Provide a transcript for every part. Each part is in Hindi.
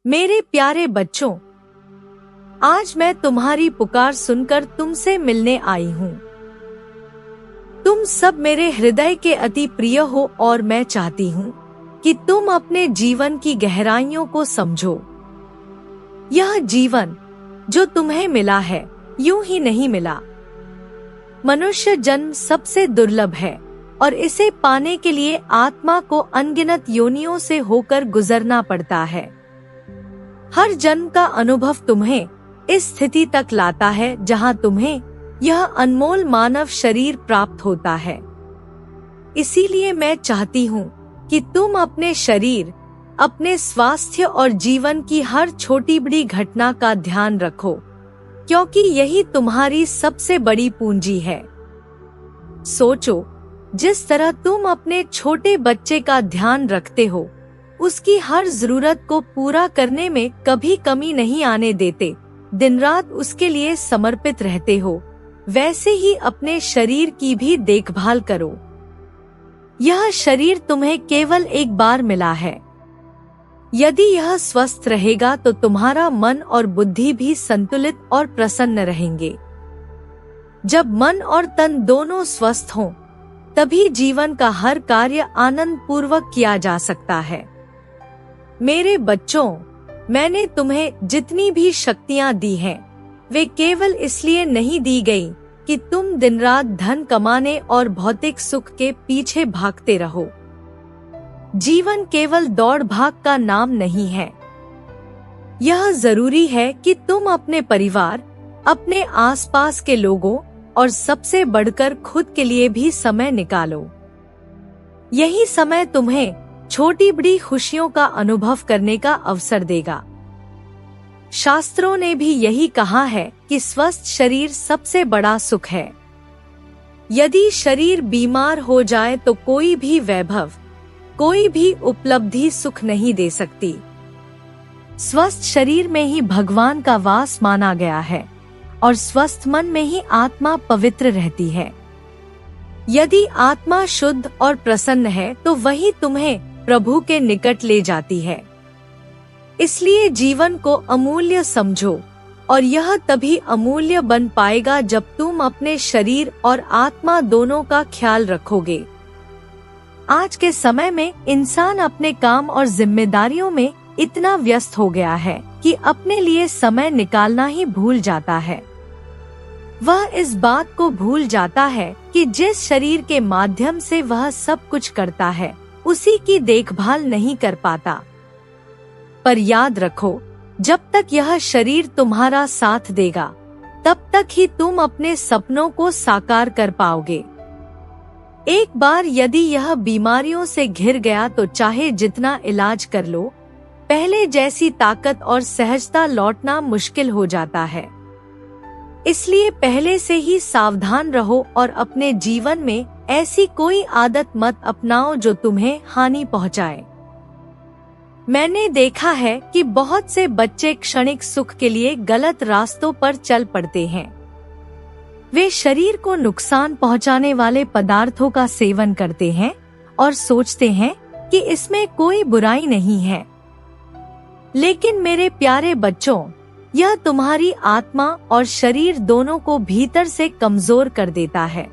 मेरे प्यारे बच्चों, आज मैं तुम्हारी पुकार सुनकर तुमसे मिलने आई हूँ। तुम सब मेरे हृदय के अति प्रिय हो और मैं चाहती हूँ कि तुम अपने जीवन की गहराइयों को समझो। यह जीवन जो तुम्हें मिला है यूं ही नहीं मिला। मनुष्य जन्म सबसे दुर्लभ है और इसे पाने के लिए आत्मा को अनगिनत योनियों से होकर गुजरना पड़ता है। हर जन्म का अनुभव तुम्हें इस स्थिति तक लाता है जहां तुम्हें यह अनमोल मानव शरीर प्राप्त होता है। इसीलिए मैं चाहती हूँ कि तुम अपने शरीर, अपने स्वास्थ्य और जीवन की हर छोटी बड़ी घटना का ध्यान रखो, क्योंकि यही तुम्हारी सबसे बड़ी पूंजी है। सोचो, जिस तरह तुम अपने छोटे बच्चे का ध्यान रखते हो, उसकी हर जरूरत को पूरा करने में कभी कमी नहीं आने देते, दिन रात उसके लिए समर्पित रहते हो, वैसे ही अपने शरीर की भी देखभाल करो। यह शरीर तुम्हें केवल एक बार मिला है। यदि यह स्वस्थ रहेगा तो तुम्हारा मन और बुद्धि भी संतुलित और प्रसन्न रहेंगे। जब मन और तन दोनों स्वस्थ हों, तभी जीवन का हर कार्य आनंद पूर्वक किया जा सकता है। मेरे बच्चों, मैंने तुम्हें जितनी भी शक्तियां दी हैं, वे केवल इसलिए नहीं दी गई कि तुम दिन रात धन कमाने और भौतिक सुख के पीछे भागते रहो। जीवन केवल दौड़ भाग का नाम नहीं है। यह जरूरी है कि तुम अपने परिवार, अपने आसपास के लोगों और सबसे बढ़कर खुद के लिए भी समय निकालो। यही समय तुम्हें छोटी बड़ी खुशियों का अनुभव करने का अवसर देगा। शास्त्रों ने भी यही कहा है कि स्वस्थ शरीर सबसे बड़ा सुख है। यदि शरीर बीमार हो जाए तो कोई भी वैभव, कोई भी उपलब्धि सुख नहीं दे सकती। स्वस्थ शरीर में ही भगवान का वास माना गया है और स्वस्थ मन में ही आत्मा पवित्र रहती है। यदि आत्मा शुद्ध और प्रसन्न है तो वही तुम्हें प्रभु के निकट ले जाती है। इसलिए जीवन को अमूल्य समझो, और यह तभी अमूल्य बन पाएगा जब तुम अपने शरीर और आत्मा दोनों का ख्याल रखोगे। आज के समय में इंसान अपने काम और जिम्मेदारियों में इतना व्यस्त हो गया है कि अपने लिए समय निकालना ही भूल जाता है। वह इस बात को भूल जाता है कि जिस शरीर के माध्यम से वह सब कुछ करता है, उसी की देखभाल नहीं कर पाता। पर याद रखो, जब तक यह शरीर तुम्हारा साथ देगा, तब तक ही तुम अपने सपनों को साकार कर पाओगे। एक बार यदि यह बीमारियों से घिर गया तो चाहे जितना इलाज कर लो, पहले जैसी ताकत और सहजता लौटना मुश्किल हो जाता है। इसलिए पहले से ही सावधान रहो और अपने जीवन में ऐसी कोई आदत मत अपनाओ जो तुम्हें हानि पहुंचाए। मैंने देखा है कि बहुत से बच्चे क्षणिक सुख के लिए गलत रास्तों पर चल पड़ते हैं। वे शरीर को नुकसान पहुंचाने वाले पदार्थों का सेवन करते हैं और सोचते हैं कि इसमें कोई बुराई नहीं है। लेकिन मेरे प्यारे बच्चों, यह तुम्हारी आत्मा और शरीर दोनों को भीतर से कमजोर कर देता है।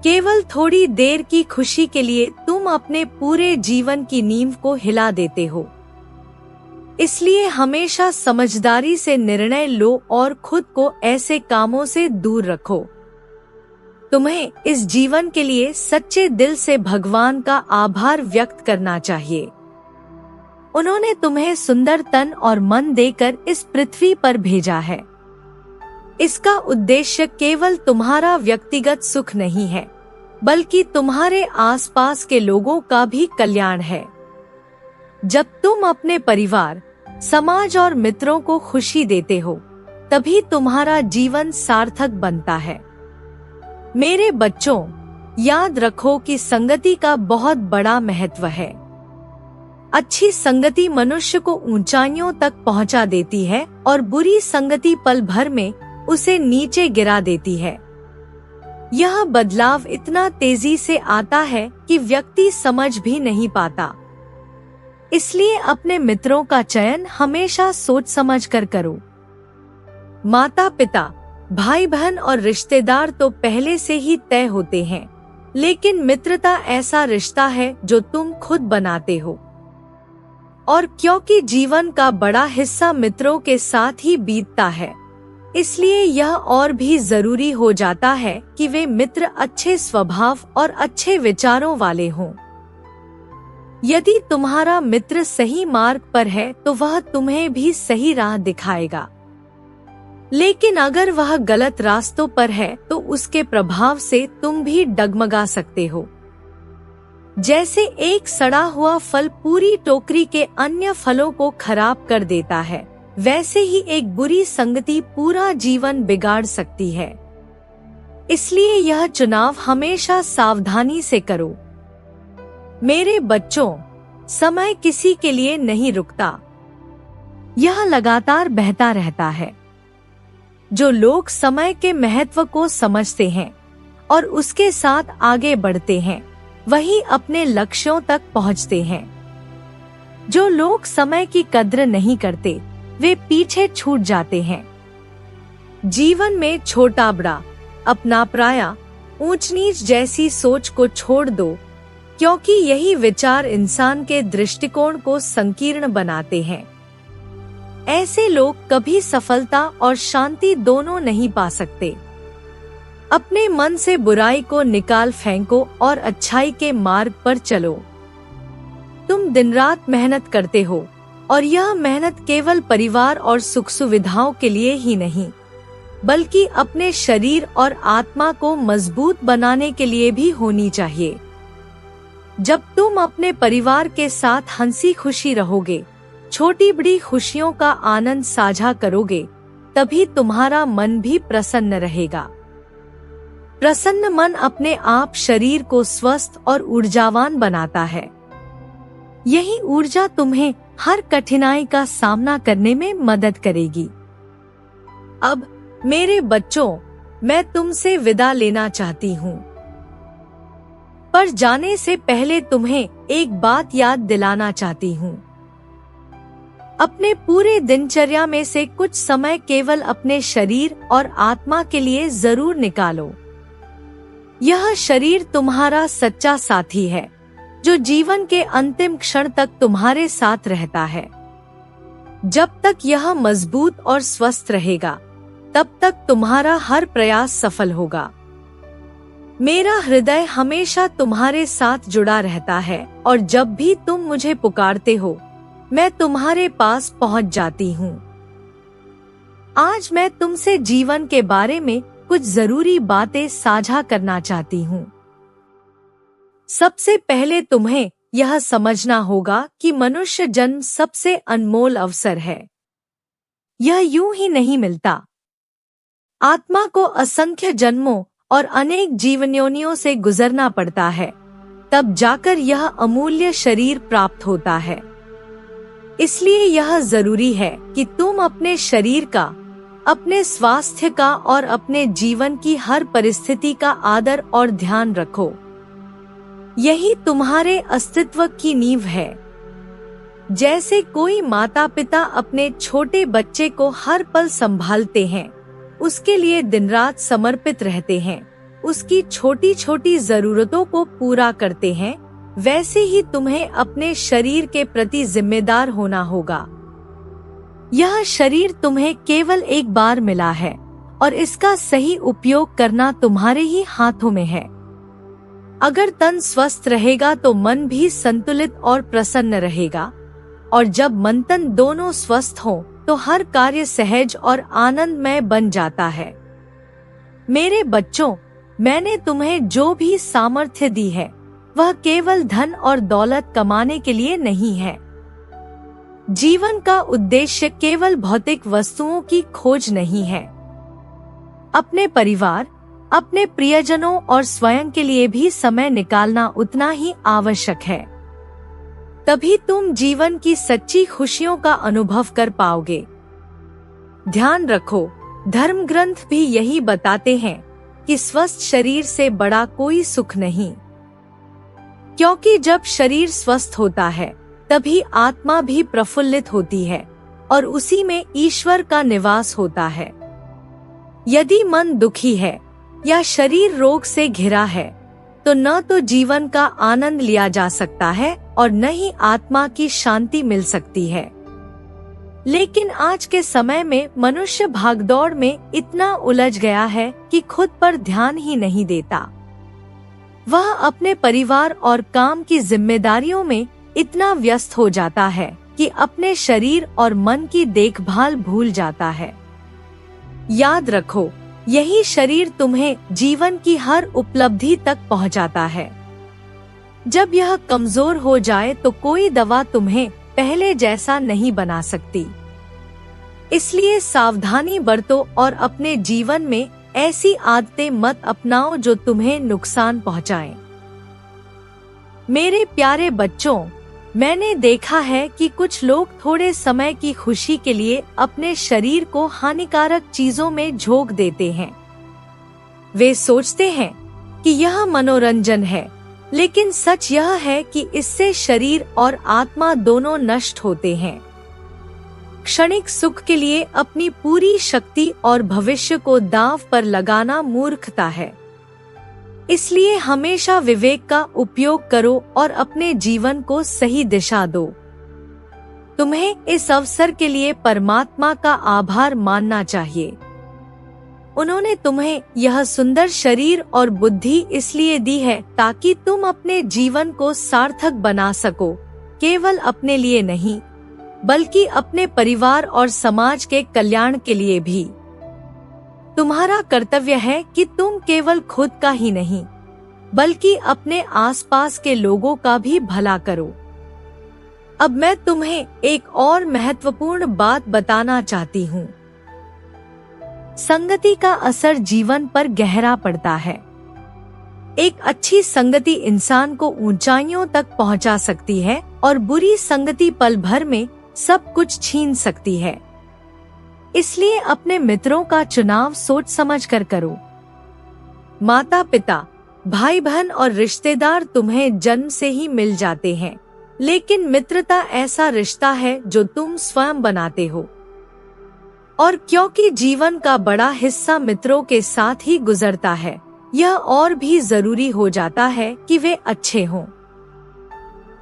केवल थोड़ी देर की खुशी के लिए तुम अपने पूरे जीवन की नींव को हिला देते हो। इसलिए हमेशा समझदारी से निर्णय लो और खुद को ऐसे कामों से दूर रखो। तुम्हें इस जीवन के लिए सच्चे दिल से भगवान का आभार व्यक्त करना चाहिए। उन्होंने तुम्हें सुंदर तन और मन देकर इस पृथ्वी पर भेजा है। इसका उद्देश्य केवल तुम्हारा व्यक्तिगत सुख नहीं है, बल्कि तुम्हारे आसपास के लोगों का भी कल्याण है। जब तुम अपने परिवार, समाज और मित्रों को खुशी देते हो, तभी तुम्हारा जीवन सार्थक बनता है। मेरे बच्चों, याद रखो कि संगति का बहुत बड़ा महत्व है। अच्छी संगति मनुष्य को ऊंचाइयों तक पहुंचा देती है और बुरी संगति पल भर में उसे नीचे गिरा देती है। यह बदलाव इतना तेजी से आता है कि व्यक्ति समझ भी नहीं पाता। इसलिए अपने मित्रों का चयन हमेशा सोच समझ कर करो। माता पिता, भाई बहन और रिश्तेदार तो पहले से ही तय होते हैं, लेकिन मित्रता ऐसा रिश्ता है जो तुम खुद बनाते हो। और क्योंकि जीवन का बड़ा हिस्सा मित्रों के साथ ही बीतता है, इसलिए यह और भी जरूरी हो जाता है कि वे मित्र अच्छे स्वभाव और अच्छे विचारों वाले हों। यदि तुम्हारा मित्र सही मार्ग पर है तो वह तुम्हें भी सही राह दिखाएगा, लेकिन अगर वह गलत रास्तों पर है तो उसके प्रभाव से तुम भी डगमगा सकते हो। जैसे एक सड़ा हुआ फल पूरी टोकरी के अन्य फलों को खराब कर देता है, वैसे ही एक बुरी संगति पूरा जीवन बिगाड़ सकती है। इसलिए यह चुनाव हमेशा सावधानी से करो। मेरे बच्चों, समय किसी के लिए नहीं रुकता, यह लगातार बहता रहता है। जो लोग समय के महत्व को समझते हैं और उसके साथ आगे बढ़ते हैं, वही अपने लक्ष्यों तक पहुंचते हैं। जो लोग समय की कद्र नहीं करते, वे पीछे छूट जाते हैं। जीवन में छोटा बड़ा, अपना पराया, ऊंच नीच जैसी सोच को छोड़ दो, क्योंकि यही विचार इंसान के दृष्टिकोण को संकीर्ण बनाते हैं। ऐसे लोग कभी सफलता और शांति दोनों नहीं पा सकते। अपने मन से बुराई को निकाल फेंको और अच्छाई के मार्ग पर चलो। तुम दिन रात मेहनत करते हो, और यह मेहनत केवल परिवार और सुख सुविधाओं के लिए ही नहीं, बल्कि अपने शरीर और आत्मा को मजबूत बनाने के लिए भी होनी चाहिए। जब तुम अपने परिवार के साथ हंसी खुशी रहोगे, छोटी बड़ी खुशियों का आनंद साझा करोगे, तभी तुम्हारा मन भी प्रसन्न रहेगा। प्रसन्न मन अपने आप शरीर को स्वस्थ और ऊर्जावान बनाता है। यही ऊर्जा तुम्हें हर कठिनाई का सामना करने में मदद करेगी। अब मेरे बच्चों, मैं तुमसे विदा लेना चाहती हूँ, पर जाने से पहले तुम्हें एक बात याद दिलाना चाहती हूँ। अपने पूरे दिनचर्या में से कुछ समय केवल अपने शरीर और आत्मा के लिए जरूर निकालो। यह शरीर तुम्हारा सच्चा साथी है, जो जीवन के अंतिम क्षण तक तुम्हारे साथ रहता है। जब तक यह मजबूत और स्वस्थ रहेगा, तब तक तुम्हारा हर प्रयास सफल होगा। मेरा हृदय हमेशा तुम्हारे साथ जुड़ा रहता है, और जब भी तुम मुझे पुकारते हो, मैं तुम्हारे पास पहुंच जाती हूँ। आज मैं तुमसे जीवन के बारे में कुछ जरूरी बातें साझा करना चाहती हूँ। सबसे पहले तुम्हें यह समझना होगा कि मनुष्य जन्म सबसे अनमोल अवसर है। यह यूं ही नहीं मिलता। आत्मा को असंख्य जन्मों और अनेक जीवनयोनियों से गुजरना पड़ता है, तब जाकर यह अमूल्य शरीर प्राप्त होता है। इसलिए यह जरूरी है कि तुम अपने शरीर का, अपने स्वास्थ्य का और अपने जीवन की हर परिस्थिति का आदर और ध्यान रखो। यही तुम्हारे अस्तित्व की नींव है। जैसे कोई माता पिता अपने छोटे बच्चे को हर पल संभालते हैं, उसके लिए दिन रात समर्पित रहते हैं, उसकी छोटी छोटी जरूरतों को पूरा करते हैं, वैसे ही तुम्हें अपने शरीर के प्रति जिम्मेदार होना होगा। यह शरीर तुम्हें केवल एक बार मिला है, और इसका सही उपयोग करना तुम्हारे ही हाथों में है। अगर तन स्वस्थ रहेगा तो मन भी संतुलित और प्रसन्न रहेगा, और जब मन तन दोनों स्वस्थ हो तो हर कार्य सहज और आनंदमय बन जाता है। मेरे बच्चों, मैंने तुम्हें जो भी सामर्थ्य दी है, वह केवल धन और दौलत कमाने के लिए नहीं है। जीवन का उद्देश्य केवल भौतिक वस्तुओं की खोज नहीं है। अपने परिवार, अपने प्रियजनों और स्वयं के लिए भी समय निकालना उतना ही आवश्यक है। तभी तुम जीवन की सच्ची खुशियों का अनुभव कर पाओगे। ध्यान रखो, धर्म ग्रंथ भी यही बताते हैं कि स्वस्थ शरीर से बड़ा कोई सुख नहीं, क्योंकि जब शरीर स्वस्थ होता है तभी आत्मा भी प्रफुल्लित होती है और उसी में ईश्वर का निवास होता है। यदि मन दुखी है या शरीर रोग से घिरा है तो न तो जीवन का आनंद लिया जा सकता है और न ही आत्मा की शांति मिल सकती है। लेकिन आज के समय में मनुष्य भागदौड़ में इतना उलझ गया है कि खुद पर ध्यान ही नहीं देता। वह अपने परिवार और काम की जिम्मेदारियों में इतना व्यस्त हो जाता है कि अपने शरीर और मन की देखभाल भूल जाता है। याद रखो, यही शरीर तुम्हें जीवन की हर उपलब्धि तक पहुंचाता है। जब यह कमजोर हो जाए तो कोई दवा तुम्हें पहले जैसा नहीं बना सकती। इसलिए सावधानी बरतो और अपने जीवन में ऐसी आदतें मत अपनाओ जो तुम्हें नुकसान पहुंचाएं। मेरे प्यारे बच्चों, मैंने देखा है कि कुछ लोग थोड़े समय की खुशी के लिए अपने शरीर को हानिकारक चीजों में झोंक देते हैं। वे सोचते हैं कि यह मनोरंजन है, लेकिन सच यह है कि इससे शरीर और आत्मा दोनों नष्ट होते हैं। क्षणिक सुख के लिए अपनी पूरी शक्ति और भविष्य को दांव पर लगाना मूर्खता है। इसलिए हमेशा विवेक का उपयोग करो और अपने जीवन को सही दिशा दो। तुम्हें इस अवसर के लिए परमात्मा का आभार मानना चाहिए। उन्होंने तुम्हें यह सुंदर शरीर और बुद्धि इसलिए दी है ताकि तुम अपने जीवन को सार्थक बना सको, केवल अपने लिए नहीं बल्कि अपने परिवार और समाज के कल्याण के लिए भी। तुम्हारा कर्तव्य है कि तुम केवल खुद का ही नहीं बल्कि अपने आसपास के लोगों का भी भला करो। अब मैं तुम्हें एक और महत्वपूर्ण बात बताना चाहती हूँ। संगति का असर जीवन पर गहरा पड़ता है। एक अच्छी संगति इंसान को ऊंचाइयों तक पहुंचा सकती है और बुरी संगति पल भर में सब कुछ छीन सकती है। इसलिए अपने मित्रों का चुनाव सोच समझ कर करो। माता पिता, भाई बहन और रिश्तेदार तुम्हें जन्म से ही मिल जाते हैं, लेकिन मित्रता ऐसा रिश्ता है जो तुम स्वयं बनाते हो। और क्योंकि जीवन का बड़ा हिस्सा मित्रों के साथ ही गुजरता है, यह और भी जरूरी हो जाता है कि वे अच्छे हों।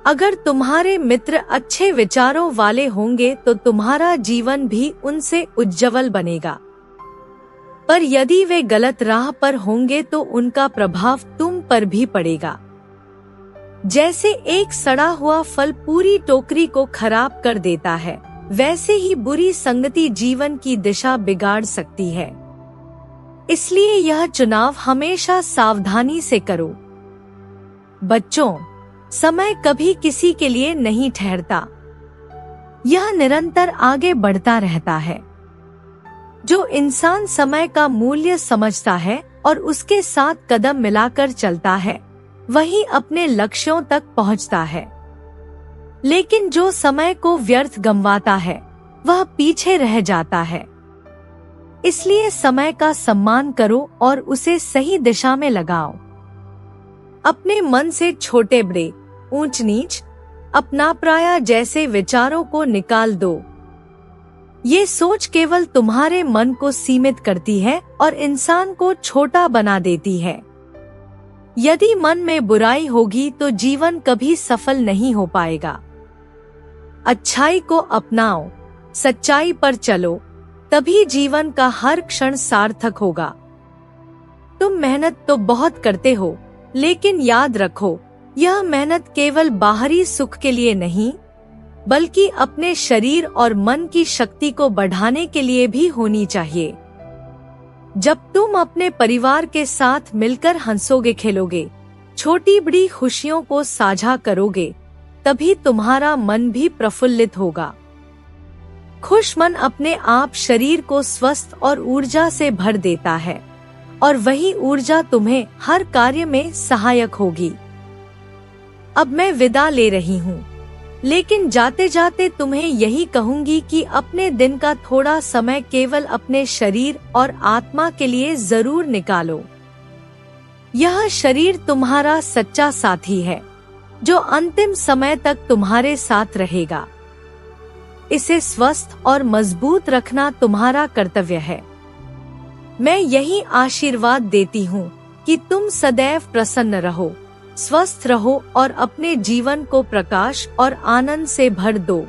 अगर तुम्हारे मित्र अच्छे विचारों वाले होंगे तो तुम्हारा जीवन भी उनसे उज्जवल बनेगा। पर यदि वे गलत राह पर होंगे तो उनका प्रभाव तुम पर भी पड़ेगा। जैसे एक सड़ा हुआ फल पूरी टोकरी को खराब कर देता है, वैसे ही बुरी संगति जीवन की दिशा बिगाड़ सकती है। इसलिए यह चुनाव हमेशा सावधानी से करो। बच्चों, समय कभी किसी के लिए नहीं ठहरता, यह निरंतर आगे बढ़ता रहता है। जो इंसान समय का मूल्य समझता है और उसके साथ कदम मिलाकर चलता है, वही अपने लक्ष्यों तक पहुंचता है। लेकिन जो समय को व्यर्थ गंवाता है, वह पीछे रह जाता है। इसलिए समय का सम्मान करो और उसे सही दिशा में लगाओ। अपने मन से छोटे बड़े, ऊंच नीच, अपना पराया जैसे विचारों को निकाल दो। ये सोच केवल तुम्हारे मन को सीमित करती है और इंसान को छोटा बना देती है। यदि मन में बुराई होगी तो जीवन कभी सफल नहीं हो पाएगा। अच्छाई को अपनाओ, सच्चाई पर चलो, तभी जीवन का हर क्षण सार्थक होगा। तुम मेहनत तो बहुत करते हो, लेकिन याद रखो, यह मेहनत केवल बाहरी सुख के लिए नहीं, बल्कि अपने शरीर और मन की शक्ति को बढ़ाने के लिए भी होनी चाहिए। जब तुम अपने परिवार के साथ मिलकर हंसोगे, खेलोगे, छोटी बड़ी खुशियों को साझा करोगे, तभी तुम्हारा मन भी प्रफुल्लित होगा। खुश मन अपने आप शरीर को स्वस्थ और ऊर्जा से भर देता है और वही ऊर्जा तुम्हें हर कार्य में सहायक होगी। अब मैं विदा ले रही हूँ, लेकिन जाते जाते तुम्हें यही कहूंगी कि अपने दिन का थोड़ा समय केवल अपने शरीर और आत्मा के लिए जरूर निकालो। यह शरीर तुम्हारा सच्चा साथी है जो अंतिम समय तक तुम्हारे साथ रहेगा। इसे स्वस्थ और मजबूत रखना तुम्हारा कर्तव्य है। मैं यही आशीर्वाद देती हूँ कि तुम सदैव प्रसन्न रहो, स्वस्थ रहो और अपने जीवन को प्रकाश और आनंद से भर दो।